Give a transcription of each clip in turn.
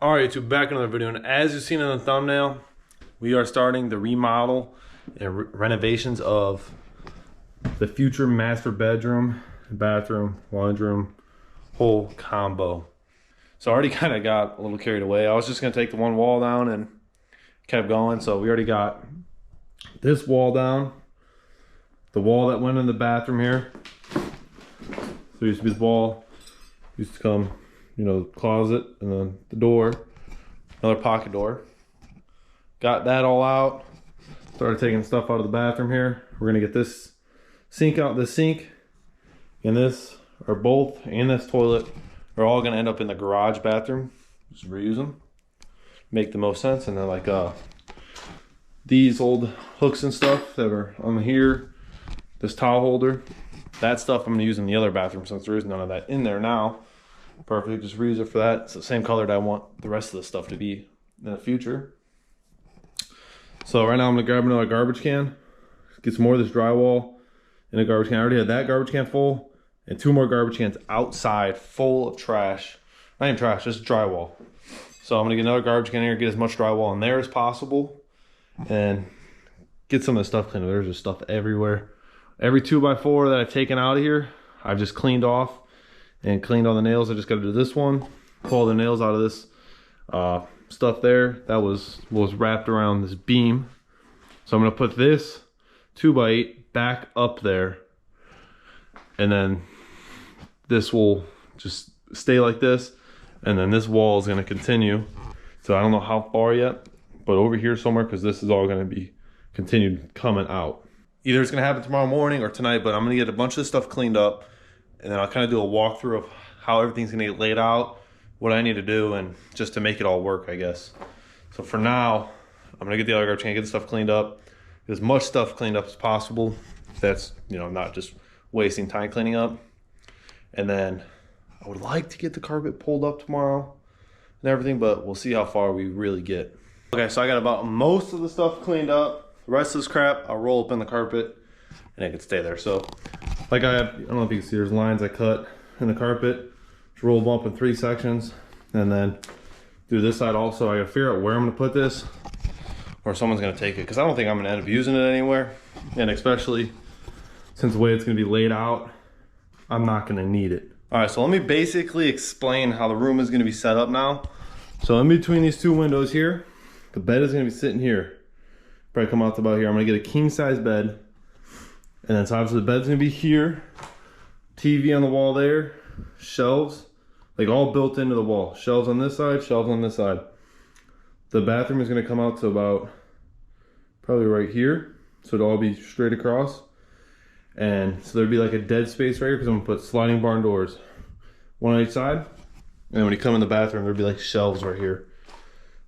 All right, YouTube, back in another video, and as you've seen in the thumbnail, we are starting the remodel and renovations of the future master bedroom, bathroom, laundry room, whole combo. So I already kind of got a little carried away. I was just gonna take the one wall down and kept going. So we already got this wall down, the wall that went in the bathroom here. So used to be the wall, used to come, closet, and then the door, another pocket door. Got that all out. Started taking stuff out of the bathroom here. We're gonna get this sink out. This sink and this are both, and this toilet are all gonna end up in the garage bathroom. Just reuse them, make the most sense. And then like these old hooks and stuff that are on here, this towel holder, that stuff I'm gonna use in the other bathroom since there is none of that in there now. Perfect, just reuse it for that. It's the same color that I want the rest of the stuff to be in the future. So right now I'm gonna grab another garbage can, get some more of this drywall in a garbage can. I already had that garbage can full, and 2 more garbage cans outside full of trash. Not even trash, just drywall. So I'm gonna get another garbage can here, get as much drywall in there as possible, and get some of the stuff cleaned up. There's just stuff everywhere. Every 2x4 that I've taken out of here, I've just cleaned off and cleaned all the nails. I just got to do this one, pull all the nails out of this stuff there that was wrapped around this beam. So I'm gonna put this 2x8 back up there, and then this will just stay like this, and then this wall is gonna continue. So I don't know how far yet, but over here somewhere, because this is all gonna be continued coming out. Either it's gonna happen tomorrow morning or tonight, but I'm gonna get a bunch of this stuff cleaned up, and then I'll kind of do a walkthrough of how everything's gonna get laid out, what I need to do, and just to make it all work, I guess. So for now, I'm gonna get the other garbage can, get the stuff cleaned up, get as much stuff cleaned up as possible. That's, not just wasting time cleaning up. And then I would like to get the carpet pulled up tomorrow and everything, but we'll see how far we really get. Okay, so I got about most of the stuff cleaned up. The rest of this crap, I'll roll up in the carpet and it can stay there. So like I don't know if you can see, there's lines I cut in the carpet. Just roll them up in 3 sections, and then do this side also. I gotta figure out where I'm gonna put this, or someone's gonna take it, because I don't think I'm gonna end up using it anywhere. And especially since the way it's gonna be laid out, I'm not gonna need it. All right, so let me basically explain how the room is gonna be set up now. So in between these 2 windows here, the bed is gonna be sitting here. Probably come out to about here. I'm gonna get a king size bed. And then so obviously the bed's gonna be here. TV on the wall there. Shelves, like all built into the wall. Shelves on this side, shelves on this side. The bathroom is gonna come out to about probably right here. So it'll all be straight across. And so there'd be like a dead space right here, because I'm gonna put sliding barn doors, 1 on each side. And then when you come in the bathroom, there'd be like shelves right here,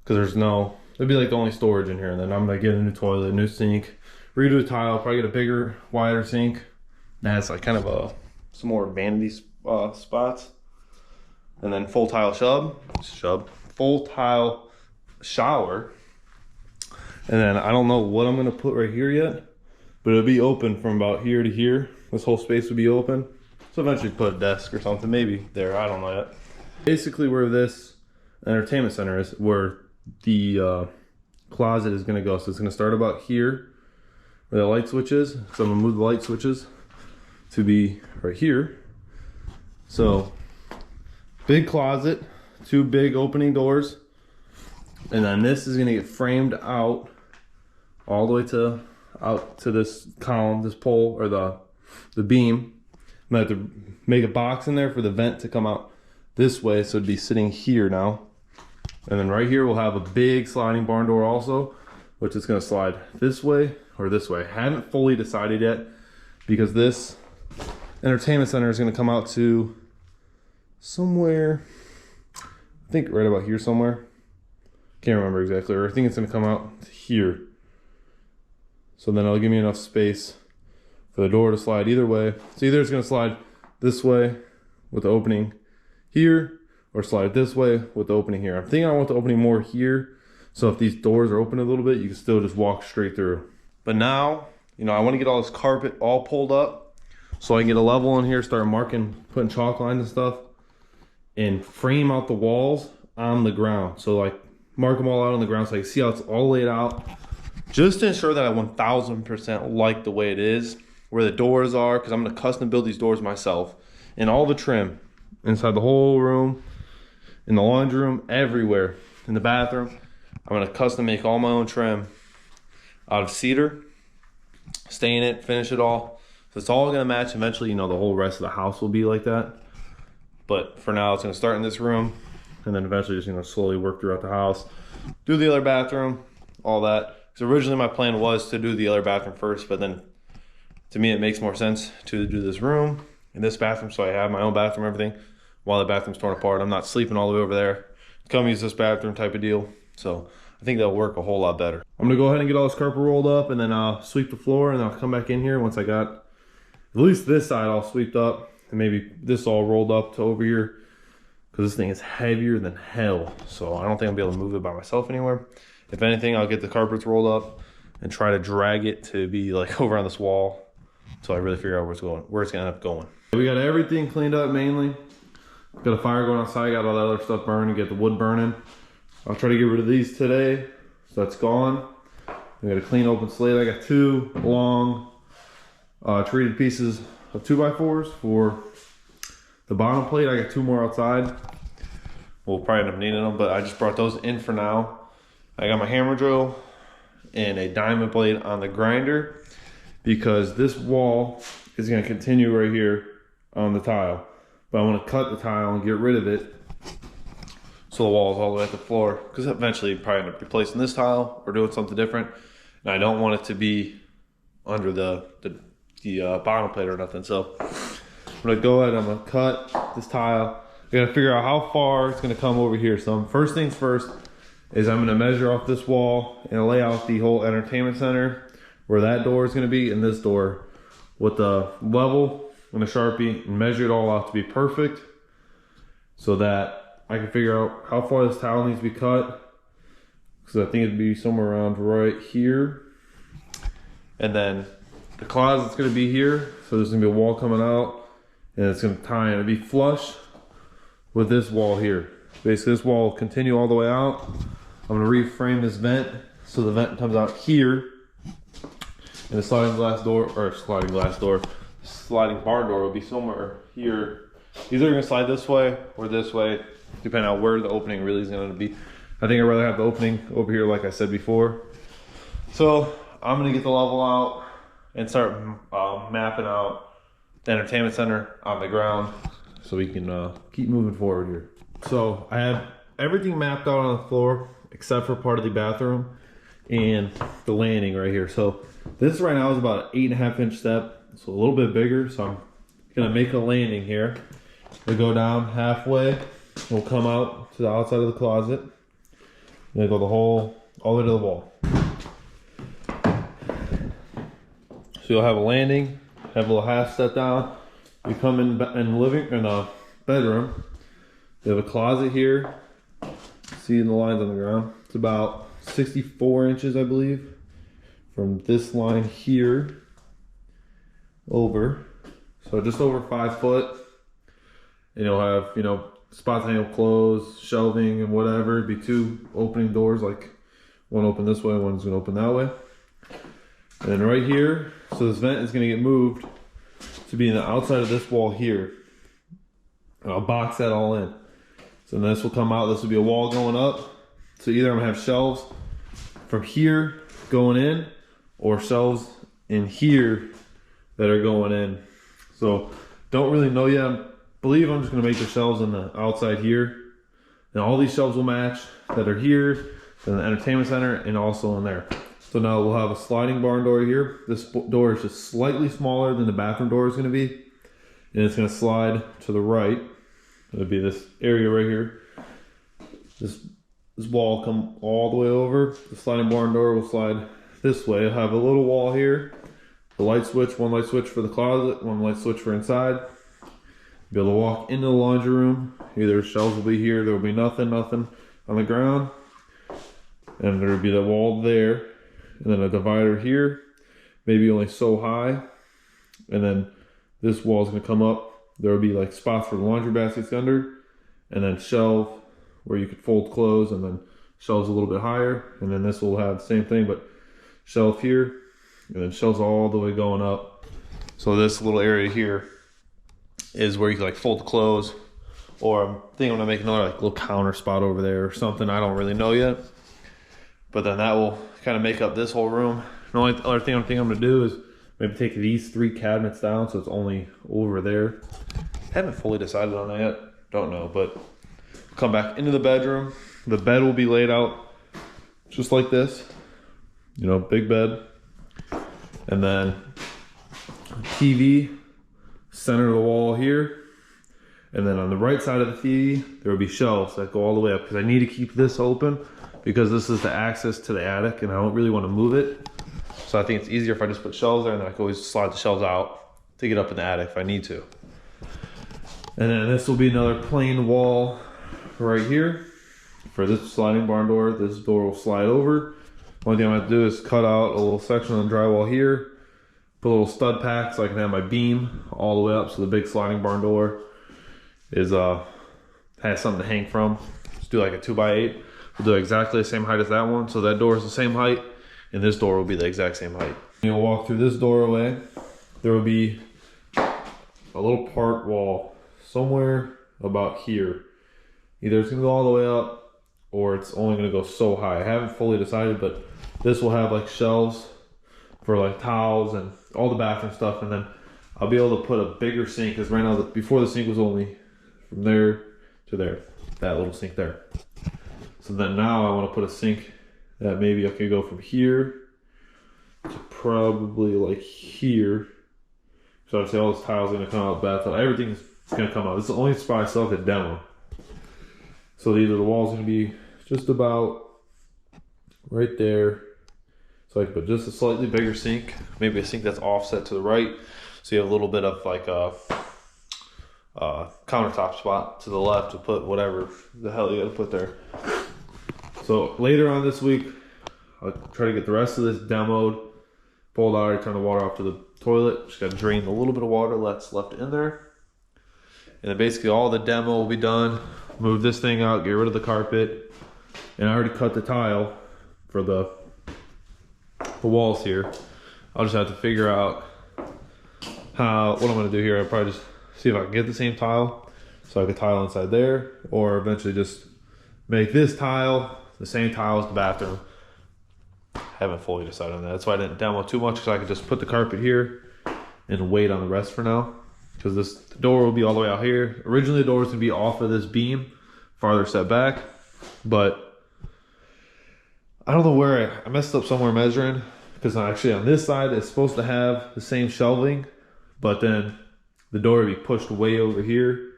because there'd be like the only storage in here. And then I'm gonna get a new toilet, a new sink, redo the tile, probably get a bigger, wider sink that has like kind of some more vanity spots. And then full tile full tile shower. And then I don't know what I'm gonna put right here yet, but it'll be open from about here to here. This whole space will be open. So eventually put a desk or something, maybe there, I don't know yet. Basically where this entertainment center is, where the closet is gonna go. So it's gonna start about here where the light switch is. So I'm gonna move the light switches to be right here. So big closet, 2 big opening doors, and then this is gonna get framed out all the way out to this column, this pole, or the beam. I'm gonna have to make a box in there for the vent to come out this way, so it'd be sitting here now. And then right here we'll have a big sliding barn door also, which is gonna slide this way or this way. I haven't fully decided yet, because this entertainment center is gonna come out to somewhere, I think right about here somewhere. Can't remember exactly, or I think it's gonna come out to here. So then it'll give me enough space for the door to slide either way. So either it's gonna slide this way with the opening here, or slide this way with the opening here. I'm thinking I want the opening more here, so if these doors are open a little bit, you can still just walk straight through. But now, I wanna get all this carpet all pulled up, so I can get a level in here, start marking, putting chalk lines and stuff, and frame out the walls on the ground. So like mark them all out on the ground so I can see how it's all laid out. Just to ensure that I 1000% like the way it is, where the doors are, because I'm gonna custom build these doors myself. And all the trim inside the whole room, in the laundry room, everywhere, in the bathroom. I'm gonna custom make all my own trim out of cedar, stain it, finish it all. So it's all gonna match. Eventually, you know, the whole rest of the house will be like that. But for now, it's gonna start in this room, and then eventually just, you know, slowly work throughout the house. Do the other bathroom, all that. So originally my plan was to do the other bathroom first, but then to me it makes more sense to do this room and this bathroom, so I have my own bathroom, everything, while the bathroom's torn apart. I'm not sleeping all the way over there. Come use this bathroom type of deal. So I think that'll work a whole lot better. I'm gonna go ahead and get all this carpet rolled up, and then I'll sweep the floor, and then I'll come back in here once I got at least this side all swept up, and maybe this all rolled up to over here, because this thing is heavier than hell. So I don't think I'll be able to move it by myself anywhere. If anything, I'll get the carpets rolled up and try to drag it to be like over on this wall until I really figure out where it's gonna end up going. We got everything cleaned up mainly. Got a fire going outside, got all that other stuff burning, get the wood burning. I'll try to get rid of these today, so that's gone. We got a clean open slate. I got 2 long treated pieces of 2x4s for the bottom plate. I got 2 more outside. We'll probably end up needing them, but I just brought those in for now. I got my hammer drill and a diamond blade on the grinder, because this wall is going to continue right here on the tile. But I want to cut the tile and get rid of it so the wall is all the way at the floor, because eventually you probably end up replacing this tile or doing something different. And I don't want it to be under the bottom plate or nothing. So I'm going to go ahead, I'm going to cut this tile. I got to figure out how far it's going to come over here. So first things first is I'm going to measure off this wall and lay out the whole entertainment center where that door is going to be, and this door with the level and a Sharpie, and measure it all out to be perfect, so that I can figure out how far this tile needs to be cut, because I think it'd be somewhere around right here. And then the closet's going to be here, so there's going to be a wall coming out, and it's going to tie in and be flush with this wall here. Basically this wall will continue all the way out. I'm going to reframe this vent so the vent comes out here, and the sliding barn door will be somewhere here. Either going to slide this way or this way, depending on where the opening really is going to be. I think I'd rather have the opening over here, like I said before. So I'm going to get the level out and start mapping out the entertainment center on the ground, so we can keep moving forward here. So I have everything mapped out on the floor except for part of the bathroom and the landing right here. So this right now is about an 8.5-inch step, so a little bit bigger. So I'm gonna make a landing here. We'll go down halfway, we'll come out to the outside of the closet, and go all the way to the wall. So you'll have a landing, have a little half step down. You come in the bedroom. You have a closet here. See the lines on the ground. It's about 64 inches, I believe, from this line here over. So just over 5 foot. And you'll have, you know, spots to hang up clothes, shelving, and whatever. It'd be 2 opening doors, like one open this way, one's gonna open that way. And then right here, so this vent is gonna get moved to be in the outside of this wall here. And I'll box that all in. So this will come out, this will be a wall going up. So either I'm gonna have shelves from here going in, or shelves in here that are going in. So don't really know yet. I believe I'm just gonna make the shelves on the outside here. And all these shelves will match that are here, in the entertainment center, and also in there. So now we'll have a sliding barn door here. This door is just slightly smaller than the bathroom door is gonna be. And it's gonna slide to the right. It'll be this area right here. This wall will come all the way over. The sliding barn door will slide this way. It'll have a little wall here. The light switch, one light switch for the closet, one light switch for inside. Be able to walk into the laundry room. Either shelves will be here, there will be nothing on the ground. And there will be the wall there. And then a divider here, maybe only so high. And then this wall is gonna come up. There will be like spots for the laundry baskets under, and then shelf where you could fold clothes, and then shelves a little bit higher. And then this will have the same thing, but shelf here, and then shelves all the way going up. So this little area here is where you can like fold clothes, or I'm thinking I'm gonna make another like little counter spot over there or something. I don't really know yet. But then that will kind of make up this whole room. The only other thing I'm thinking I'm gonna do is maybe take these 3 cabinets down so it's only over there. Haven't fully decided on that yet. Don't know, but come back into the bedroom. The bed will be laid out just like this. You know, big bed. And then TV, center of the wall here. And then on the right side of the TV, there will be shelves that go all the way up, because I need to keep this open because this is the access to the attic and I don't really want to move it. So I think it's easier if I just put shelves there, and then I can always slide the shelves out to get up in the attic if I need to. And then this will be another plain wall right here for this sliding barn door. This door will slide over. Only thing I'm gonna do is cut out a little section on the drywall here, put a little stud pack so I can have my beam all the way up, so the big sliding barn door is has something to hang from. Just do like a 2x8. We'll do exactly the same height as that one, so that door is the same height, and this door will be the exact same height. You'll walk through this doorway. There will be a little part wall somewhere about here. Either it's gonna go all the way up, or it's only gonna go so high. I haven't fully decided, but this will have like shelves for like towels and all the bathroom stuff, and then I'll be able to put a bigger sink, because right now, before the sink was only from there to there, that little sink there. So then now I want to put a sink that maybe I could go from here to probably like here. So I'd say all this tile's gonna come out, bathtub, everything's gonna come out. This is the only spot I still have to demo. So either the wall's gonna be just about right there. So I can put just a slightly bigger sink, maybe a sink that's offset to the right. So you have a little bit of like a countertop spot to the left to put whatever the hell you gotta put there. So later on this week, I'll try to get the rest of this demoed, pulled out, I turn the water off to the toilet. Just gotta drain a little bit of water that's left in there. And then basically all the demo will be done. Move this thing out, get rid of the carpet. And I already cut the tile for the walls here. I'll just have to figure out what I'm gonna do here. I'll probably just see if I can get the same tile, so I could tile inside there, or eventually just make this tile the same tile as the bathroom. Haven't fully decided on that. That's why I didn't demo too much, because I could just put the carpet here and wait on the rest for now. Because the door will be all the way out here. Originally the door was gonna be off of this beam, farther set back, but I don't know where I messed up somewhere measuring, because actually on this side it's supposed to have the same shelving, but then the door would be pushed way over here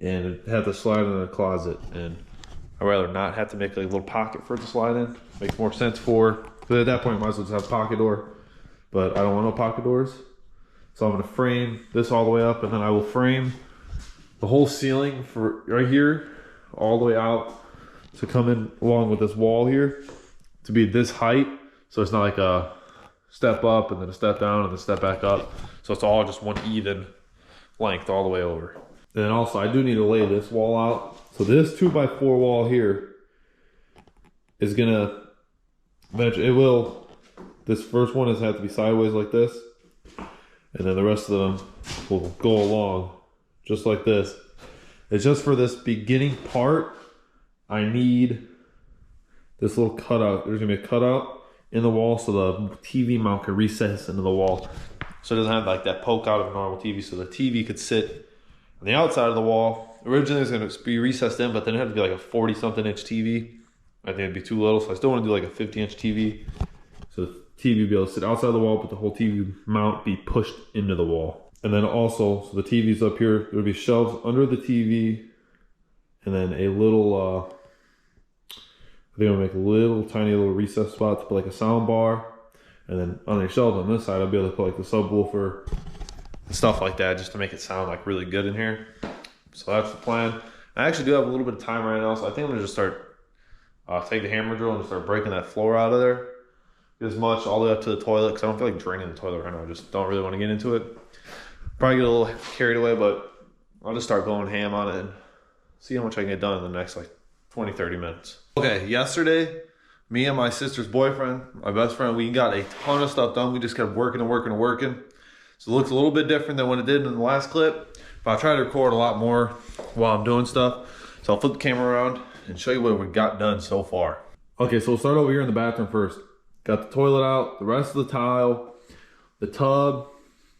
and it had to slide in a closet, and I'd rather not have to make like a little pocket for it to slide in. Makes more sense but at that point might as well just have a pocket door, but I don't want no pocket doors. So I'm gonna frame this all the way up, and then I will frame the whole ceiling for right here all the way out to come in along with this wall here to be this height, so it's not like a step up and then a step down and then step back up, so it's all just one even length all the way over. And then also I do need to lay this wall out. So this 2x4 wall here is gonna eventually, this first one has to be sideways like this, and then the rest of them will go along just like this. It's just for this beginning part, I need this little cutout. There's gonna be a cutout in the wall so the TV mount can recess into the wall. So it doesn't have like that poke out of a normal TV, so the TV could sit on the outside of the wall. Originally it was gonna be recessed in, but then it had to be like a 40-something inch TV. I think it'd be too little, so I still wanna do like a 50-inch TV. So the TV would be able to sit outside the wall, but the whole TV mount be pushed into the wall. And then also, so the TV's up here, there would be shelves under the TV, and then a little, I think I'll make a tiny little recess spot to put like a sound bar. And then on the shelves on this side, I'll be able to put like the subwoofer and stuff like that, just to make it sound like really good in here. So that's the plan. I actually do have a little bit of time right now, so I think I'm gonna just start, take the hammer drill and just start breaking that floor out of there. As much all the way up to the toilet, because I don't feel like draining the toilet right now. I just don't really want to get into it. Probably get a little carried away, but I'll just start going ham on it and see how much I can get done in the next like 20-30 minutes. Okay, yesterday, me and my sister's boyfriend, my best friend, we got a ton of stuff done. We just kept working and working and working. So it looks a little bit different than what it did in the last clip, but I'll try to record a lot more while I'm doing stuff. So I'll flip the camera around and show you what we got done so far. Okay, so we'll start over here in the bathroom first. Got the toilet out, the rest of the tile, the tub,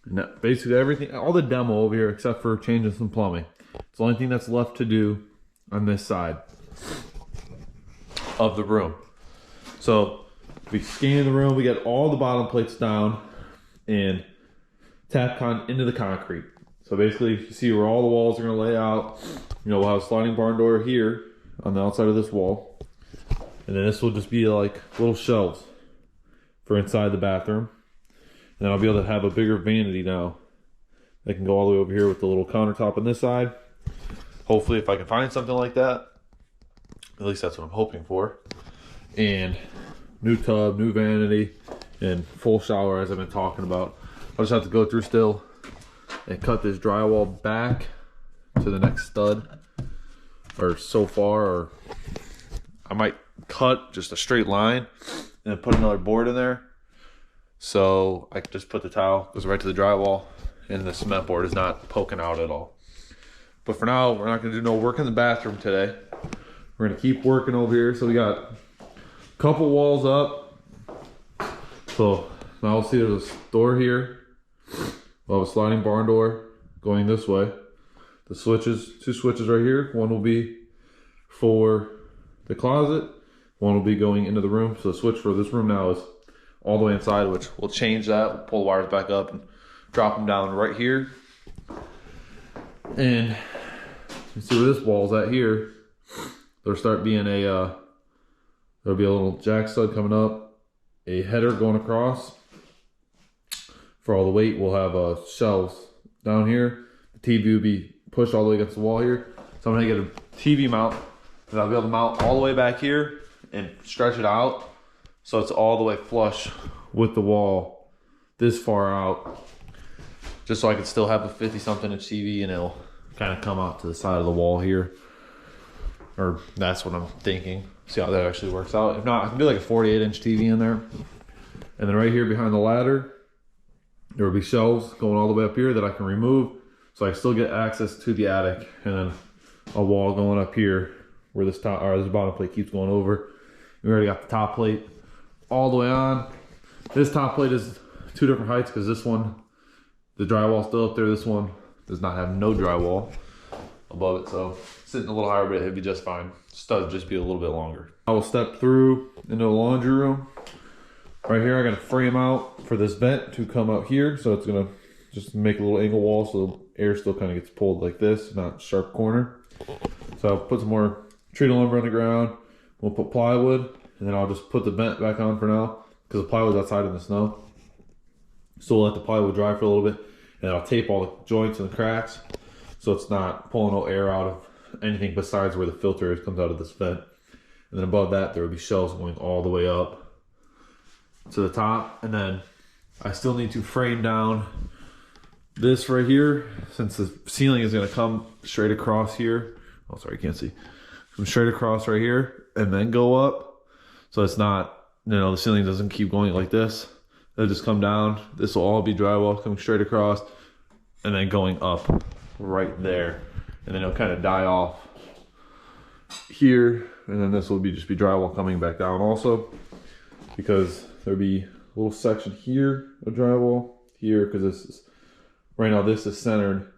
and basically everything, all the demo over here except for changing some plumbing. It's the only thing that's left to do on this side of the room. So we scan the room, we got all the bottom plates down and tap into the concrete. So basically you see where all the walls are gonna lay out. You know, we'll have a sliding barn door here on the outside of this wall. And then this will just be like little shelves for inside the bathroom. And then I'll be able to have a bigger vanity now that can go all the way over here with the little countertop on this side. Hopefully if I can find something like that, at least that's what I'm hoping for. And new tub, new vanity, and full shower as I've been talking about. I'll just have to go through still and cut this drywall back to the next stud, or so far, or I might cut just a straight line and then put another board in there. So I can just put the tile, goes right to the drywall, and the cement board is not poking out at all. But for now, we're not gonna do no work in the bathroom today. We're gonna keep working over here. So we got a couple walls up. So now we'll see there's a door here. We'll have a sliding barn door going this way. The switches, 2 switches right here. One will be for the closet. One will be going into the room. So the switch for this room now is all the way inside, which we'll change that. We'll pull the wires back up and drop them down right here. And you see where this wall's at here. There'll start being a, there'll be a little jack stud coming up, a header going across. For all the weight, we'll have shelves down here. The TV will be pushed all the way against the wall here. So I'm gonna get a TV mount that I'll be able to mount all the way back here and stretch it out so it's all the way flush with the wall this far out, just so I can still have a 50-something inch TV and it'll kind of come out to the side of the wall here. Or that's what I'm thinking. See how that actually works out. If not, I can do like a 48-inch TV in there. And then right here behind the ladder, there will be shelves going all the way up here that I can remove, so I can still get access to the attic. And then a wall going up here where this top, or this bottom plate keeps going over. We already got the top plate all the way on. This top plate is 2 different heights because this one, the drywall's still up there. This one does not have no drywall above it, so sitting a little higher, but it'd be just fine. Studs just be a little bit longer. I will step through into the laundry room. Right here, I got a frame out for this vent to come out here, so it's gonna just make a little angle wall so the air still kind of gets pulled like this, not sharp corner. So I'll put some more treated lumber on the ground. We'll put plywood, and then I'll just put the vent back on for now because the plywood's outside in the snow. So we'll let the plywood dry for a little bit, and I'll tape all the joints and the cracks so it's not pulling no air out of anything besides where the filter is, comes out of this vent. And then above that, there will be shelves going all the way up to the top. And then I still need to frame down this right here, since the ceiling is going to come straight across here. Oh, sorry, you can't see. Come straight across right here and then go up. So it's not, you know, the ceiling doesn't keep going like this. It'll just come down. This will all be drywall coming straight across and then going up right there. And then it'll kind of die off here. And then this will be just be drywall coming back down also, because there'll be a little section here of drywall here, because this is, right now this is centered,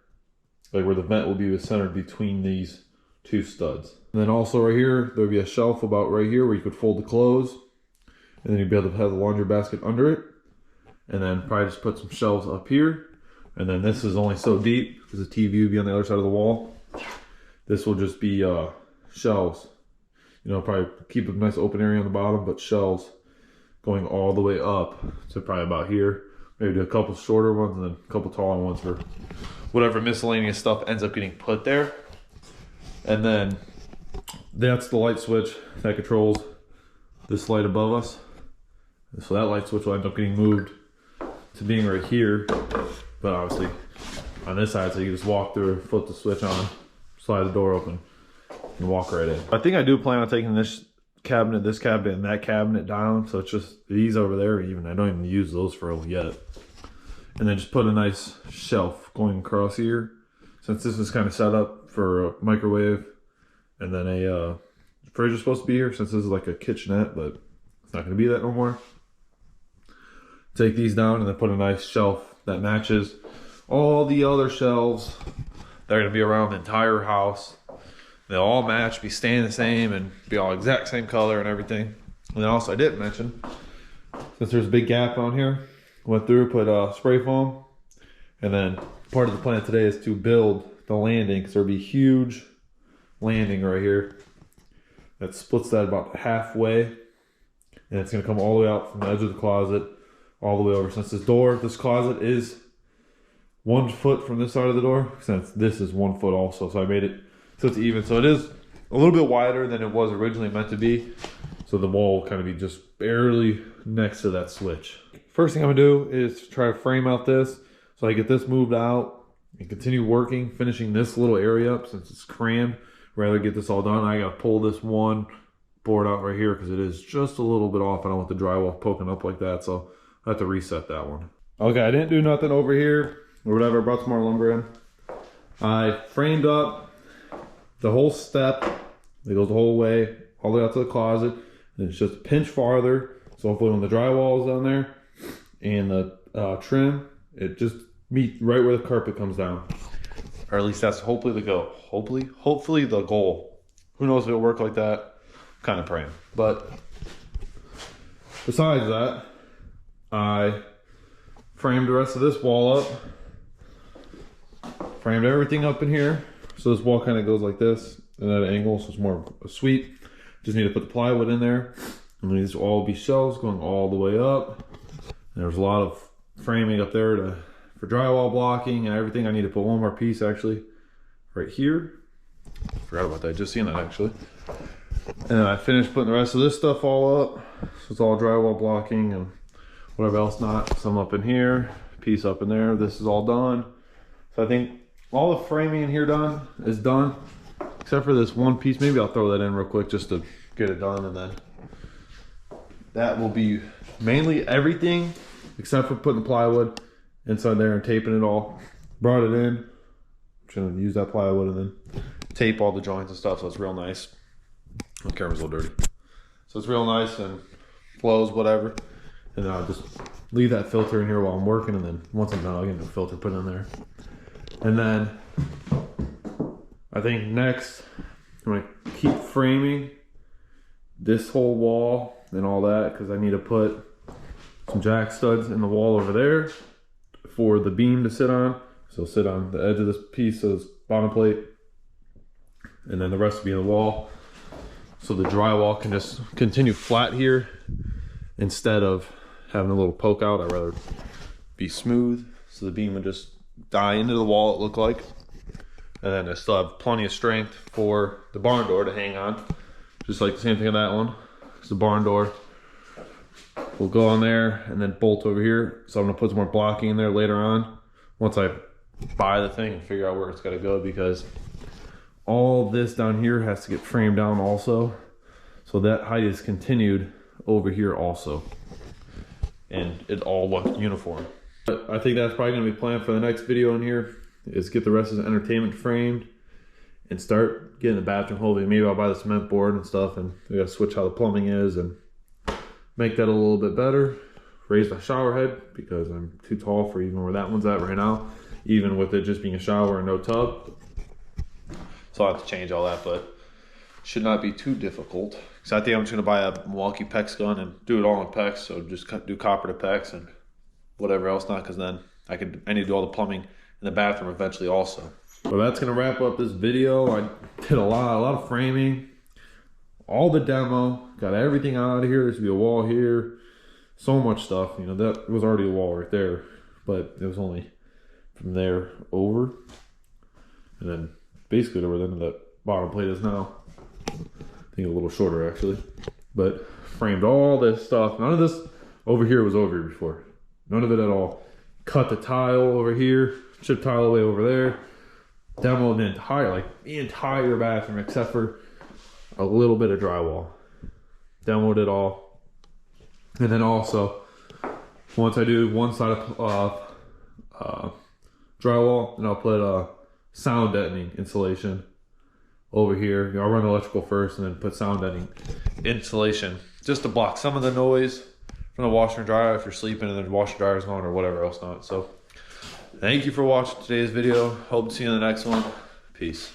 like where the vent will be is centered between these 2 studs. And then also right here, there'll be a shelf about right here where you could fold the clothes, and then you'd be able to have the laundry basket under it. And then probably just put some shelves up here. And then this is only so deep because the TV will be on the other side of the wall. This will just be shelves. You know, probably keep a nice open area on the bottom, but shelves going all the way up to probably about here. Maybe do a couple shorter ones and then a couple taller ones for whatever miscellaneous stuff ends up getting put there. And then that's the light switch that controls this light above us. So that light switch will end up getting moved to being right here, but obviously on this side, so you just walk through, flip the switch on, slide the door open, and walk right in. I think I do plan on taking this cabinet, and that cabinet down. So it's just these over there. Even I don't even use those for yet. And then just put a nice shelf going across here, since this is kind of set up for a microwave, and then a fridge is supposed to be here, since this is like a kitchenette, but it's not going to be that no more. Take these down and then put a nice shelf that matches all the other shelves that are going to be around the entire house. They'll all match, be staying the same, and be all exact same color and everything. And then also I didn't mention, since there's a big gap on here, went through, put spray foam, and then part of the plan today is to build the landing, because there'll be a huge landing right here that splits that about halfway, and it's going to come all the way out from the edge of the closet all the way over. Since this closet is 1 foot from this side of the door, since this is 1 foot also, so I made it so it's even. So it is a little bit wider than it was originally meant to be, so the wall will kind of be just barely next to that switch. First thing I'm gonna do is try to frame out this, so I get this moved out and continue working, finishing this little area up since it's crammed. Rather get this all done, I gotta pull this one board out right here because it is just a little bit off. I don't want the drywall poking up like that, so I have to reset that one. Okay, I didn't do nothing over here or whatever. I brought some more lumber in. I framed up the whole step that goes the whole way, all the way out to the closet, and it's just a pinch farther. So hopefully when the drywall is on there and the trim, it just meets right where the carpet comes down. Or at least that's hopefully the goal. Hopefully the goal. Who knows if it'll work like that? Kind of praying. But besides that, I framed the rest of this wall up. Framed everything up in here. So this wall kind of goes like this at an angle, so it's more of a sweep. Just need to put the plywood in there. And these will all be shelves going all the way up. And there's a lot of framing up there for drywall blocking and everything. I need to put one more piece actually right here. Forgot about that, just seen that actually. And then I finished putting the rest of this stuff all up. So it's all drywall blocking and whatever else not. Some up in here, piece up in there. This is all done. So I think all the framing in here is done. Except for this one piece. Maybe I'll throw that in real quick just to get it done, and then that will be mainly everything except for putting the plywood inside there and taping it all. Brought it in. I'm gonna use that plywood and then tape all the joints and stuff, so it's real nice. The camera's a little dirty. So it's real nice and flows, whatever. And then I'll just leave that filter in here while I'm working, and then once I'm done, I'll get the filter put in there. And then I think next I'm gonna keep framing this whole wall and all that, because I need to put some jack studs in the wall over there for the beam to sit on. So sit on the edge of this piece of this bottom plate, and then the rest will be in the wall. So the drywall can just continue flat here instead of having a little poke out. I'd rather be smooth, so the beam would just die into the wall, it looked like. And then I still have plenty of strength for the barn door to hang on. Just like the same thing on that one. It's the barn door will go on there and then bolt over here. So I'm gonna put some more blocking in there later on once I buy the thing and figure out where it's gotta go, because all this down here has to get framed down also. So that height is continued over here also. And it all looks uniform. But I think that's probably gonna be planned for the next video in here, is get the rest of the entertainment framed and start getting the bathroom whole. Maybe I'll buy the cement board and stuff, and we gotta switch how the plumbing is and make that a little bit better. Raise my shower head because I'm too tall for even where that one's at right now, even with it just being a shower and no tub. So I'll have to change all that, but should not be too difficult. So I think I'm just gonna buy a Milwaukee PEX gun and do it all in PEX. So just do copper to PEX and whatever else not, because then I need to do all the plumbing in the bathroom eventually also. Well, that's gonna wrap up this video. I did a lot of framing, all the demo, got everything out of here. There's gonna be a wall here, so much stuff. You know, that was already a wall right there, but it was only from there over, and then basically to where the end of that bottom plate is now. I think a little shorter actually, but framed all this stuff. None of this over here was over here before. None of it at all. Cut the tile over here, chip tile away over there. Demoed the entire bathroom except for a little bit of drywall. Download it all. And then also, once I do one side of drywall, and I'll put a sound deadening insulation over here. I'll run electrical first and then put sound deadening insulation just to block some of the noise from the washer and dryer if you're sleeping and the washer and dryer is on or whatever else not. So thank you for watching today's video. Hope to see you in the next one. Peace.